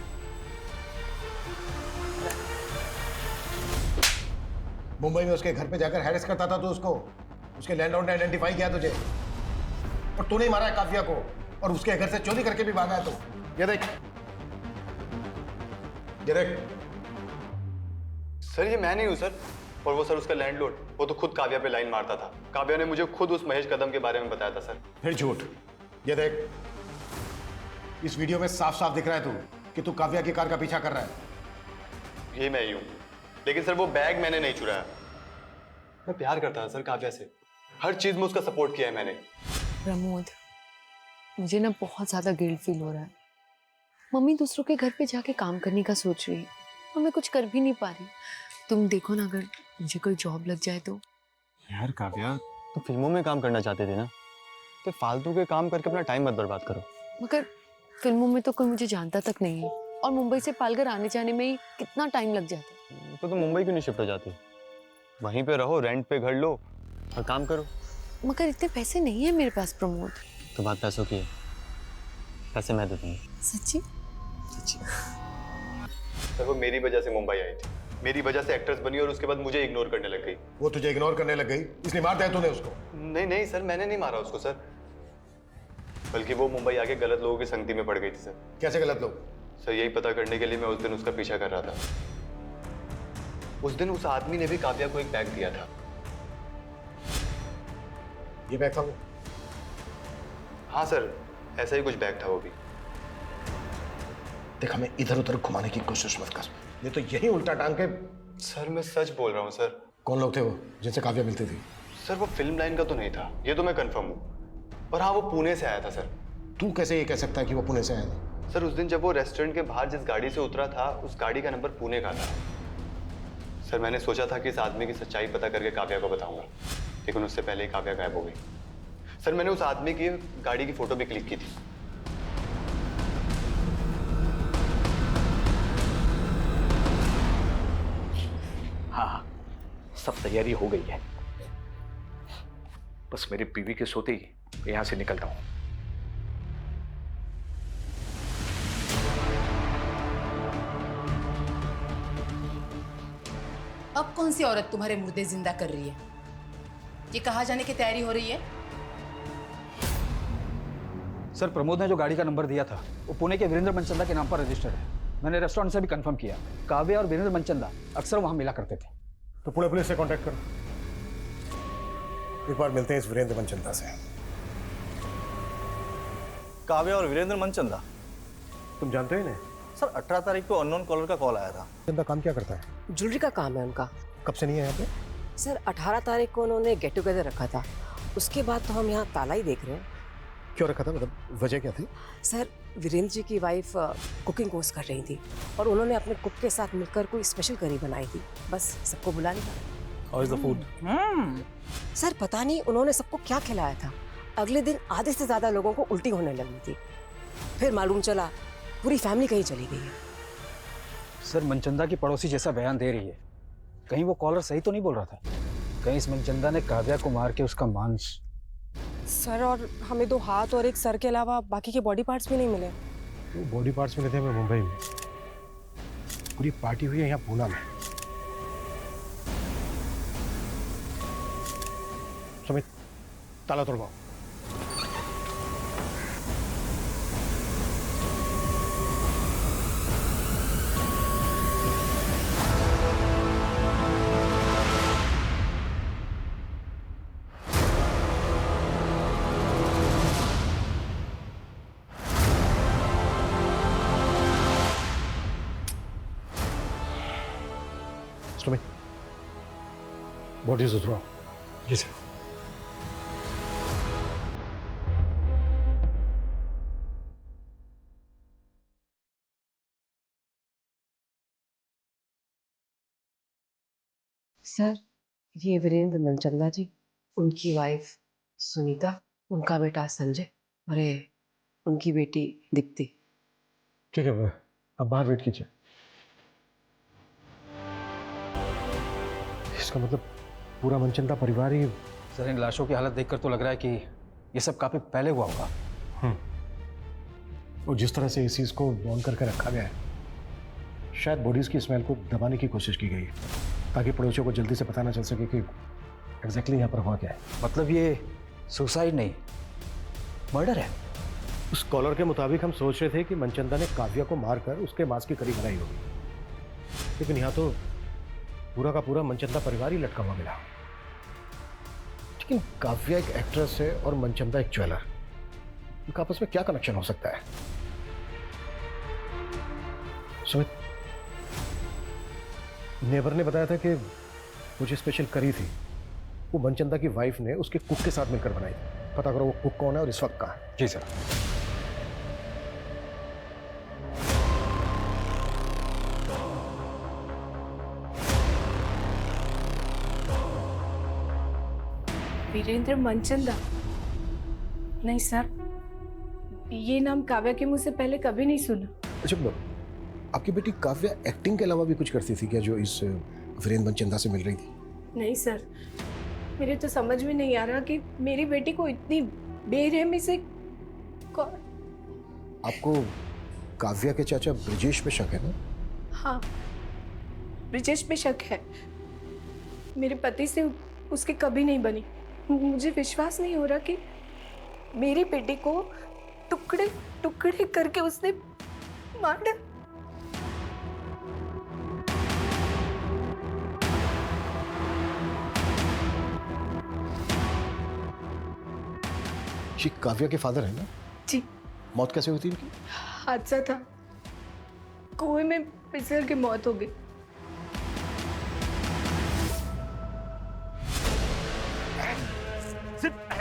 मुंबई में उसके घर पे जाकर हैरेस करता था तो उसके लैंडलॉर्ड ने आइडेंटिफाई किया तुझे, और तूने ही मारा है काव्या को और उसके घर से चोरी करके भी भागा है तू। ये देख सर ये मैं नहीं हूँ सर, और वो सर उसका लैंडलॉर्ड, वो तो खुद काव्या पे लाइन मारता था। काव्या ने मुझे खुद उस महेश कदम के बारे में बताया था सर। फिर झूठ। ये देख, इस वीडियो में साफ साफ दिख रहा है कि तू काव्या की कार का पीछा कर रहा है। ये मैं ही हूँ, लेकिन सर वो बैग मैंने नहीं चुराया। मैं प्यार करता था सर काव्या से, हर चीज में उसका सपोर्ट किया है मैंने। प्रमोद, मुझे ना बहुत ज्यादा गिल्ट फील हो रहा है। मम्मी दूसरों के घर पे जाके काम करने का सोच रही है और मैं कुछ कर भी नहीं पा रही। तुम देखो ना, अगर मुझे कोई जॉब लग जाए तो। यार काव्या, तुम फिल्मों में काम करना चाहते थे ना, तो फालतू के काम करके अपना टाइम मत बर्बाद करो। मगर फिल्मों में तो कोई मुझे जानता तक नहीं है और मुंबई से पालघर आने जाने में ही कितना टाइम लग जाता है। तो तुम मुंबई क्यों नहीं शिफ्ट हो जाती? वहीं पे रहो, रेंट पे घर लो और काम करो। मगर इतने पैसे नहीं है मेरे पास प्रमोद। तो बात पैसों की है, पैसे मैं दे दूंगा। सच्ची? सच्ची। सर वो मेरी वजह से मुंबई आई थी, मेरी वजह से एक्ट्रेस बनी और उसके बाद मुझे इग्नोर करने लग गई। वो तुझे इग्नोर करने लग गई इसलिए मार दिया तूने उसको? नहीं नहीं सर, मैंने नहीं मारा उसको सर, बल्कि वो मुंबई आके गलत लोगों की संगति में पड़ गई थी सर। कैसे गलत लोग? सर यही पता करने के लिए मैं उस दिन उसका पीछा कर रहा था। उस दिन उस आदमी ने भी काव्या को एक बैग दिया था। ये बैग था वो? हाँ सर, ऐसा ही कुछ बैग था वो भी। देख, हमें इधर उधर घुमाने की कोशिश मत कर, ये तो यही उल्टा टांग के। सर मैं सच बोल रहा हूँ सर। कौन लोग थे वो जिनसे काव्या मिलती थी? सर वो फिल्म लाइन का तो नहीं था, ये तो मैं कंफर्म हूँ, पर हाँ वो पुणे से आया था सर। तू कैसे ये कह सकता है कि वो पुणे से आया था? सर उस दिन जब वो रेस्टोरेंट के बाहर जिस गाड़ी से उतरा था, उस गाड़ी का नंबर पुणे का था। सर मैंने सोचा था कि इस आदमी की सच्चाई पता करके काव्या को बताऊंगा, लेकिन उससे पहले ही काव्या गायब हो गई। सर मैंने उस आदमी की गाड़ी की फोटो भी क्लिक की थी। हाँ, सब तैयारी हो गई है, बस मेरी बीवी के सोते ही यहां से निकलता हूं। अब कौन सी औरत तुम्हारे मुर्दे जिंदा कर रही है? ये कहाँ जाने की तैयारी हो रही है? सर प्रमोद ने जो गाड़ी का नंबर दिया था वो पुणे के वीरेंद्र मनचंदा के नाम पर रजिस्टर्ड है। मैंने रेस्टोरेंट से भी कंफर्म किया, काव्या और वीरेंद्र मनचंदा अक्सर वहां मिला करते थे। तो पुणे पुलिस से कांटेक्ट करो, एक बार मिलते हैं इस वीरेंद्र मनचंदा से। काव्या और वीरेंद्र मनचंदा, तुम जानते हो इन्हें? सर 18 तारीख को अननोन कॉलर का कॉल आया था। मनचंदा काम क्या करता है? ज्वेलरी का काम है उनका। कब से नहीं है यहाँ पे? सर 18 तारीख को उन्होंने गेट टुगेदर रखा था, उसके बाद तो हम यहाँ ताला ही देख रहे हैं। क्यों रखा था, मतलब वजह क्या थी? सर वीरेंद्र जी की वाइफ कुकिंग कोर्स कर रही थी और उन्होंने अपने कुक के साथ मिलकर कोई स्पेशल करी बनाई थी, बस सबको बुला लिया। How is the food? Sir पता नहीं उन्होंने सबको क्या खिलाया था, अगले दिन आधे से ज्यादा लोगों को उल्टी होने लगी थी, फिर मालूम चला पूरी फैमिली कहीं चली गई है। सर मनचंदा की पड़ोसी जैसा बयान दे रही है, कहीं वो कॉलर सही तो नहीं बोल रहा था? कहीं इस मनचंदा ने काव्या को मार के उसका मांस? सर और हमें 2 हाथ और 1 सर के अलावा बाकी के बॉडी पार्ट्स भी नहीं मिले। वो बॉडी पार्ट्स मिले थे हमें मुंबई में, पूरी पार्टी हुई है यहाँ पूना में। सुमित, ताला तोड़वाओ। सुमित, बॉडीज उतरवाओ। जी सर। सर, ये वीरेंद्र मनचंदा जी, उनकी वाइफ सुनीता, उनका बेटा संजय और ये उनकी बेटी दीप्ति। ठीक है, अब बाहर वेट कीजिए। इसका मतलब पूरा मनचंदा परिवार ही। सर, इन लाशों की हालत देखकर तो लग रहा है कि ये सब काफी पहले हुआ होगा। और जिस तरह से इस चीज को बॉन्ड करके रखा गया है, शायद बॉडीज की स्मेल को दबाने की कोशिश की गई है ताकि पड़ोसियों को जल्दी से पता ना चल सके कि एग्जैक्टली यहाँ पर हुआ क्या है। मतलब ये सुसाइड नहीं, मर्डर है। उस कॉलर के मुताबिक हम सोच रहे थे कि मनचंदा ने काव्या को मारकर उसके मांस की करी बनाई होगी, लेकिन यहाँ तो पूरा का पूरा मनचंदा परिवार ही लटका हुआ मिला। लेकिन काव्या एक एक्ट्रेस है और मनचंदा एक ज्वेलर, इनका आपस में क्या कनेक्शन हो सकता है? सुमित, नेबर ने बताया था कि वो जो स्पेशल करी थी वो मनचंदा की वाइफ ने उसके कुक के साथ मिलकर बनाई थी। पता करो वो कुक कौन है और इस वक्त कहाँ है। जी सर। वीरेंद्र मनचंदा? नहीं सर, ये नाम काव्या के मुंह से पहले कभी नहीं सुना। अच्छा, आपकी बेटी काव्या एक्टिंग के अलावा भी कुछ करती थी क्या जो इस वीरेंद्र मनचंदा से मिल रही थी? नहीं सर, मेरे तो समझ में नहीं आ रहा कि मेरी बेटी को इतनी बेरहमी से कौन। आपको काव्या के चाचा ब्रिजेश पे शक है ना? हाँ, ब्रिजेश पे शक है। मेरे पति से उसकी कभी नहीं बनी। मुझे विश्वास नहीं हो रहा कि मेरी बेटी को टुकड़े टुकड़े करके उसने मार डाला। ये काव्या के फादर है ना? जी। मौत कैसे हुई थी इनकी? हादसा था, कुएं में फिसल के मौत हो गई।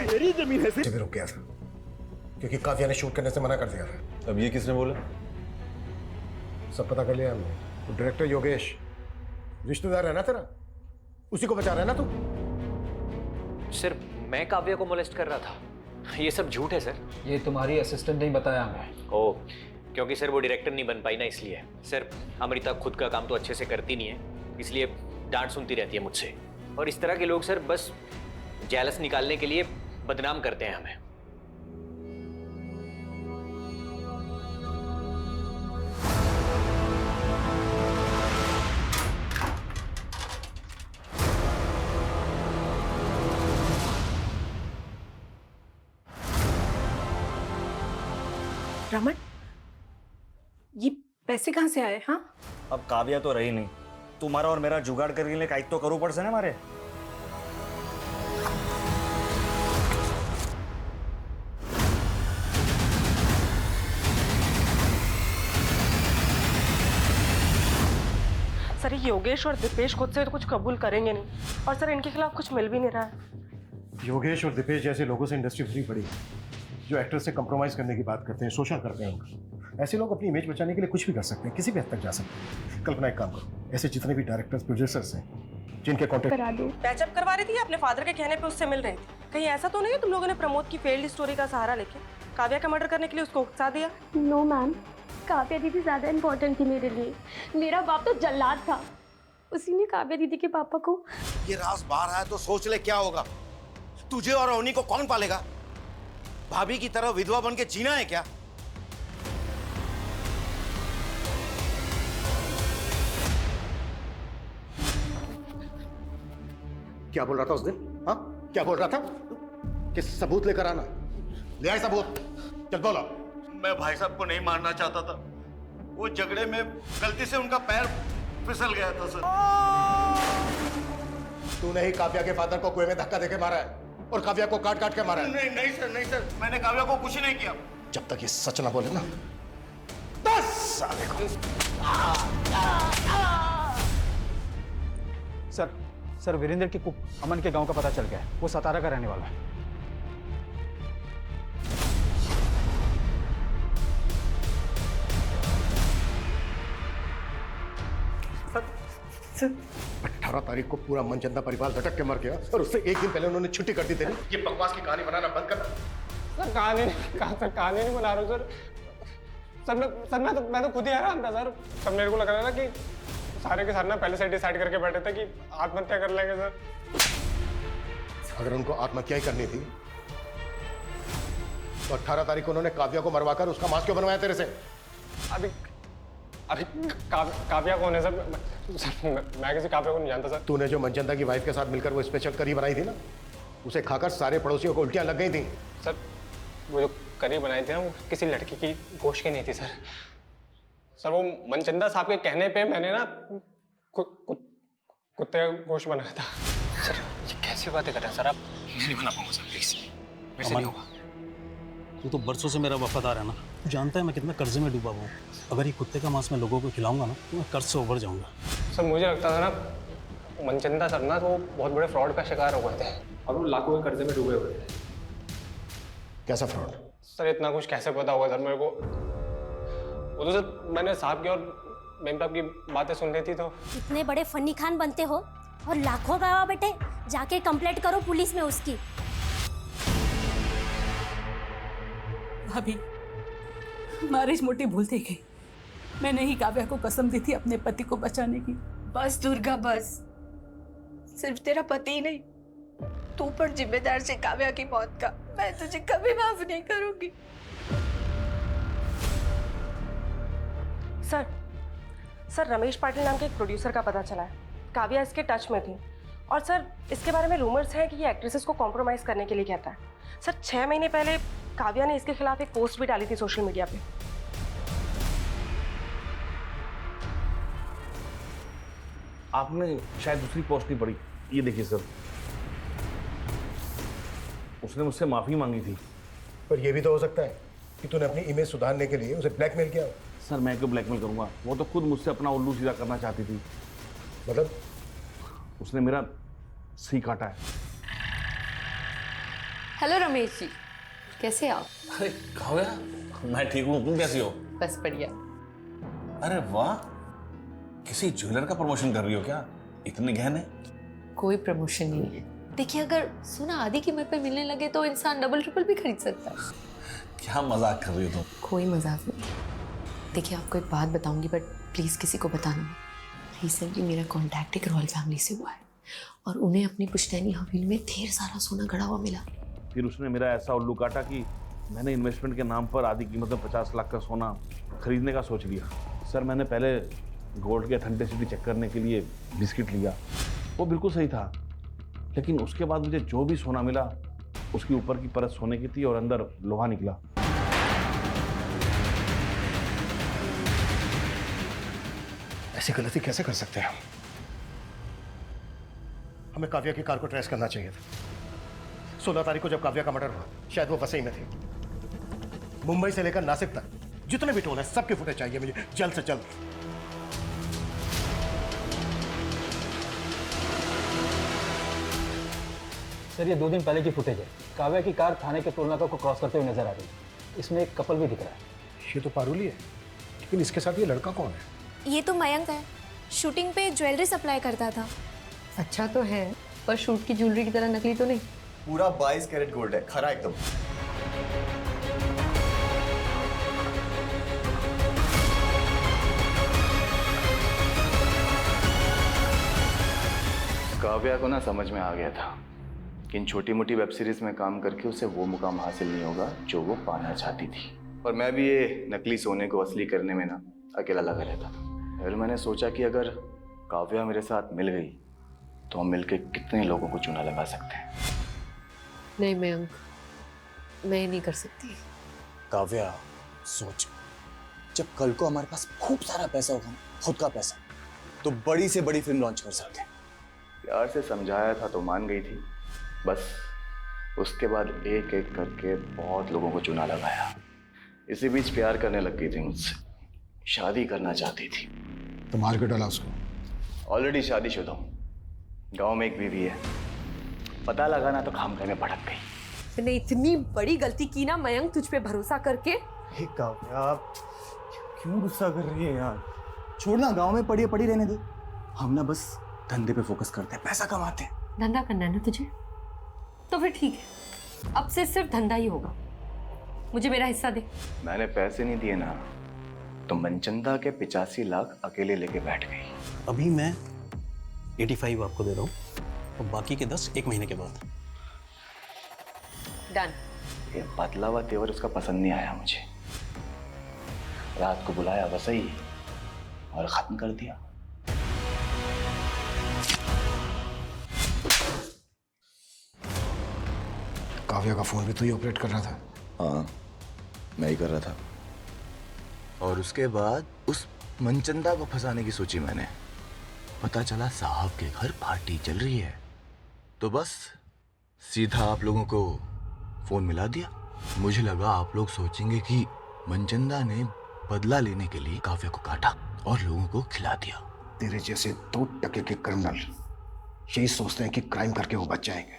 मेरी जमीन है सिर्फ रुक गया था क्योंकि काव्या ने शूट करने से मना कर दिया था। अब ये किसने बोला? सब पता कर लिया हमने। तो डायरेक्टर योगेश रिश्तेदार है ना तेरा, उसी को बचा रहा है ना तू? सर, मैं काव्या को मोलेस्ट कर रहा था। ये सब झूठ है सर। ये तुम्हारी असिस्टेंट नहीं बताया हमें। ओह, क्योंकि सर वो डायरेक्टर नहीं बन पाई ना, इसलिए। सर, अमृता खुद का काम तो अच्छे से करती नहीं है, इसलिए डांट सुनती रहती है मुझसे। और इस तरह के लोग सर बस जेलस निकालने के लिए बदनाम करते हैं हमें। रमन, ये पैसे कहाँ से आए? हाँ, अब काव्या तो रही नहीं, तुम्हारा और मेरा जुगाड़ करने लिए काइट तो करो पड़ से ना हमारे। सर, ये योगेश और दीपेश खुद से तो कुछ कबूल करेंगे नहीं, और सर इनके खिलाफ कुछ मिल भी नहीं रहा है। योगेश और दीपेश जैसे लोगों से इंडस्ट्री भरी पड़ी है जो एक्टर से कंप्रोमाइज करने की बात करते हैं, शोषण करते हैं उनका। ऐसे लोग अपनी इमेज बचाने के लिए कुछ भी कर सकते हैं, किसी भी हद तक जा सकते हैं। कल्पना, एक काम करो, ऐसे जितने भी डायरेक्टर्स प्रोड्यूसर्स हैं जिनके कॉन्टेक्ट करा दो। पैचअप करवा रही थी, अपने फादर के कहने पे उससे मिल रही थी। कहीं ऐसा तो नहीं है तुम लोगों ने प्रमोद की फेल्ड स्टोरी का सहारा लेके काव्या का मर्डर करने के लिए उसको उकसा दिया? नो मैम, काव्या दीदी ज़्यादा इम्पोर्टेंट थी मेरे लिए। मेरा बाप तो जल्लाद था, उसी ने काव्या दीदी के पापा को। ये राज बाहर आया तो सोच ले क्या होगा। तुझे और अवनी को कौन पालेगा? भाभी की तरह विधवा बन के जीना है क्या? क्या बोल रहा था उस दिन? हाँ, क्या बोल रहा था? कि सबूत लेकर आना। ले आए सबूत, चल बोलो। मैं भाई साहब को नहीं मारना चाहता था, वो झगड़े में गलती से उनका पैर फिसल गया था सर। तूने ही काव्या के फादर को कुएं में धक्का देके मारा है और काव्या को काट काट के मारा है। नहीं नहीं सर, नहीं सर, मैंने काव्या को कुछ नहीं किया। जब तक ये सच ना बोले ना, 10 साल को। सर, वीरेंद्र की कुक अमन के गांव का पता चल गया है। वो सतारा का रहने वाला है। 18 तारीख को पूरा मनचंदा परिवार लटक के मर गया और उससे एक दिन पहले उन्होंने छुट्टी कर दी तेरी। ये बकवास की कहानी बनाना बंद करना। सर कहानी नहीं बना रहा हूँ सर। मैं तो खुद ही हैरान था सर। सब मेरे को लग रहा था कि सारे के सारे ना पहले से डिसाइड करके बैठे थे कि आत्महत्या कर लेंगे सर। अगर उनको आत्महत्या ही करनी थी तो 18 तारीख को उन्होंने काव्या को मरवाकर उसका मांस क्यों बनवाया तेरे से? अभी काव्या कौन है सर? मैं किसी काव्या को नहीं जानता सर। तूने जो मनचंदा की वाइफ के साथ मिलकर वो स्पेशल करी बनाई थी ना, उसे खाकर सारे पड़ोसियों को उल्टियां लग गई थी। सर वो जो करी बनाई थी ना वो किसी लड़की की गोश्त की नहीं थी सर। सर वो मनचंदा साहब के कहने पे मैंने ना कुत्ते का गोश्त बनाया था। सर ये कैसी बातें कर रहे हैं सर आप? मैं नहीं बना पाऊंगा सर, प्लीज मेरे से नहीं होगा। तू तो बरसों से मेरा वफादार है ना, तू जानता है मैं कितना कर्जे में डूबा हुआ हूँ। अगर ये कुत्ते का मांस मैं लोगों को खिलाऊंगा ना तो मैं कर्ज से उभर जाऊंगा। सर मुझे लगता था ना मनचंदा सर ना तो बहुत बड़े फ्रॉड का शिकार हो गए थे और वो लाखों के कर्जे में डूबे हुए थे। कैसा फ्रॉड? सर इतना कुछ कैसे पता होगा सर मेरे को? वो तो सर मैंने साहब की और मेम साहब की बातें सुन ली थी तो। इतने बड़े फन्नी खान बनते हो और लाखों गवाह बेटे, जाके कंप्लेंट करो पुलिस में उसकी। भाभी हमारी मोटी भूल थी गई। मैंने ही काव्या को कसम दी थी अपने पति को बचाने की। बस दुर्गा बस। सिर्फ तेरा पति ही नहीं, तू पर जिम्मेदार से काव्या की मौत का। मैं तुझे कभी माफ नहीं करूंगी। सर रमेश पाटिल नाम के एक प्रोड्यूसर का पता चला है, काव्या इसके टच में थी। और सर इसके बारे में रूमर्स हैं कि ये एक्ट्रेसेस को कॉम्प्रोमाइज करने के लिए कहता है। सर 6 महीने पहले काव्या ने इसके खिलाफ एक पोस्ट भी डाली थी सोशल मीडिया पे। आपने शायद दूसरी पोस्ट नहीं पढ़ी। ये देखिए सर, उसने मुझसे माफी मांगी थी। पर यह भी तो हो सकता है कि तूने अपनी इमेज सुधारने के लिए उसे ब्लैकमेल किया। सर मैं क्यों ब्लैकमेल करूंगा? वो तो खुद मुझसे अपना उल्लू सीधा करना चाहती थी। मतलब? उसने मेरा सी काटा है। हेलो रमेश जी, कैसे आप? अरे काव्या, मैं ठीक हूँ, तुम कैसी हो? बस बढ़िया। अरे वाह, किसी ज्वेलर का प्रमोशन कर रही हो क्या? इतने गहने? कोई प्रमोशन नहीं है। देखिए अगर सोना आधी कीमत पे मिलने लगे तो इंसान डबल ट्रिपल भी खरीद सकता है। क्या मजाक कर रही हो तुम? कोई मजाक नहीं। देखिए आपको एक बात बताऊंगी बट प्लीज किसी को बताना मत। रिसेंटली मेरा कॉन्टैक्ट एक रॉयल फैमिली से हुआ है और उन्हें अपनी पुश्तैनी हवेली में ढेर सारा सोना गड़ा हुआ मिला। फिर उसने मेरा ऐसा उल्लू काटा कि मैंने इन्वेस्टमेंट के नाम पर आधी कीमत में 50 लाख का सोना खरीदने का सोच लिया। सर मैंने पहले गोल्ड के ऑथेंटिसिटी चेक करने के लिए बिस्किट लिया, वो बिल्कुल सही था। लेकिन उसके बाद मुझे जो भी सोना मिला उसकी ऊपर की परत सोने की थी और अंदर लोहा निकला। ऐसी गलती कैसे कर सकते हैं हम? हमें काव्या की कार को ट्रेस करना चाहिए था। 16 तारीख को जब काव्या का मर्डर हुआ शायद वो वसई में थी। मुंबई से लेकर नासिक तक जितने भी टोल है सबकी फुटेज चाहिए मुझे जल्द से जल्द। सर ये 2 दिन पहले की फुटेज है। काव्या की कार थाने के टोल नाका को क्रॉस करते हुए नजर आ रही है। इसमें एक कपल भी दिख रहा है। ये तो पारुली है, लेकिन इसके साथ ये लड़का कौन है? ये तो मयंक है, शूटिंग पे ज्वेलरी सप्लाई करता था। अच्छा तो है पर शूट की ज्वेलरी की तरह नकली तो नहीं। पूरा 22 कैरेट गोल्ड है, खरा एकदम। काव्या को ना समझ में आ गया था कि इन छोटी मोटी वेब सीरीज में काम करके उसे वो मुकाम हासिल नहीं होगा जो वो पाना चाहती थी। और मैं भी ये नकली सोने को असली करने में ना अकेला लगा रहता था। फिर मैंने सोचा कि अगर काव्या मेरे साथ मिल गई तो हम मिलके कितने लोगों को चूना लगा सकते हैं। नहीं मयंक, मैं नहीं कर सकती। काव्या सोच, जब कल को हमारे पास खूब सारा पैसा होगा, खुद का पैसा, तो बड़ी से बड़ी फिल्म लॉन्च कर सकते हैं। प्यार से समझाया था तो मान गई थी, बस उसके बाद एक एक करके बहुत लोगों को चूना लगाया। इसी बीच प्यार करने लग गई थी मुझसे, शादी करना चाहती थी। तो मार के डाला उसको? ऑलरेडी शादीशुदा हूँ, गांव में एक बीवी है। पता लगाना तो खामखा में भड़क गई। मैंने इतनी बड़ी गलती की ना मयंक तुझ पे भरोसा करके। हे काव्या, क्यों गुस्सा कर रही है यार? छोड़ना, गांव में पड़ी रहने दे। हम ना बस धंधे पे फोकस करते हैं, पैसा कमाते हैं। धंधा करना है ना तुझे, तो फिर ठीक है, अब से सिर्फ धंधा ही होगा। मुझे मेरा हिस्सा दे। मैंने पैसे नहीं दिए ना तो मनचंदा के 85 लाख अकेले लेके बैठ गई। अभी मैं 85 आपको दे रहा हूँ और बाकी के 10 एक महीने के बाद। डन। ये बदला हुआ तेवर उसका पसंद नहीं आया मुझे। रात को बुलाया वसई और खत्म कर दिया। काव्या का फोन भी तू ही ऑपरेट कर रहा था? हाँ, मैं ही कर रहा था। और उसके बाद उस मनचंदा को फंसाने की सोची मैंने। पता चला साहब के घर पार्टी चल रही है, तो बस सीधा आप लोगों को फोन मिला दिया। मुझे लगा आप लोग सोचेंगे कि मनचंदा ने बदला लेने के लिए काव्या को काटा और लोगों को खिला दिया। तेरे जैसे 2 टके के क्रिमिनल यही सोचते हैं कि क्राइम करके वो बच जाएंगे,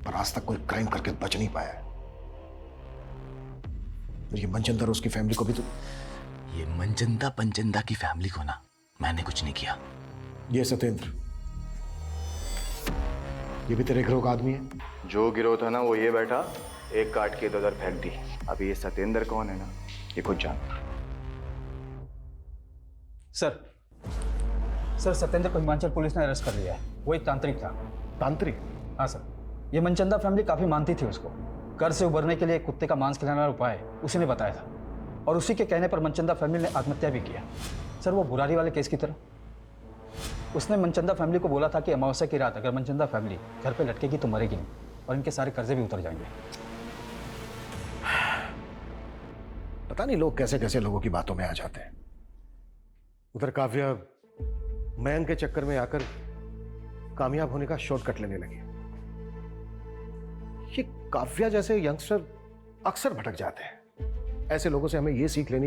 पर आज तक कोई क्राइम करके बच नहीं पाया है। ये मनचंदा और उसकी फैमिली को भी तो। ये मनचंदा पंचंदा की फैमिली को ना मैंने कुछ नहीं किया। ये सत्येंद्र, ये भी तेरे गिरोह का आदमी है? जो गिरोह था ना वो ये बैठा, एक काट के इधर फेंक दी। अभी ये सत्येंद्र कौन है ना ये खुद जान। सर सत्येंद्र को हिमाचल पुलिस ने अरेस्ट कर लिया है। वो एक तांत्रिक था। तांत्रिक? हाँ सर, ये मनचंदा फैमिली काफ़ी मानती थी उसको। कर से उबरने के लिए कुत्ते का मांस खिलाने वाला उपाय उसी ने बताया था, और उसी के कहने पर मनचंदा फैमिली ने आत्महत्या भी किया। सर वो बुरारी वाले केस की तरह। उसने मनचंदा फैमिली को बोला था कि अमावस्या की रात अगर मनचंदा फैमिली घर पे लटकेगी तो मरेगी नहीं, और इनके सारे कर्जे भी उतर जाएंगे। पता नहीं लोग कैसे कैसे लोगों की बातों में आ जाते हैं। उधर काव्या मयंक के चक्कर में आकर कामयाब होने का शॉर्टकट लेने लगी। ये काव्या जैसे यंगस्टर अक्सर भटक जाते हैं। ऐसे लोगों से हमें ये सीख लेनी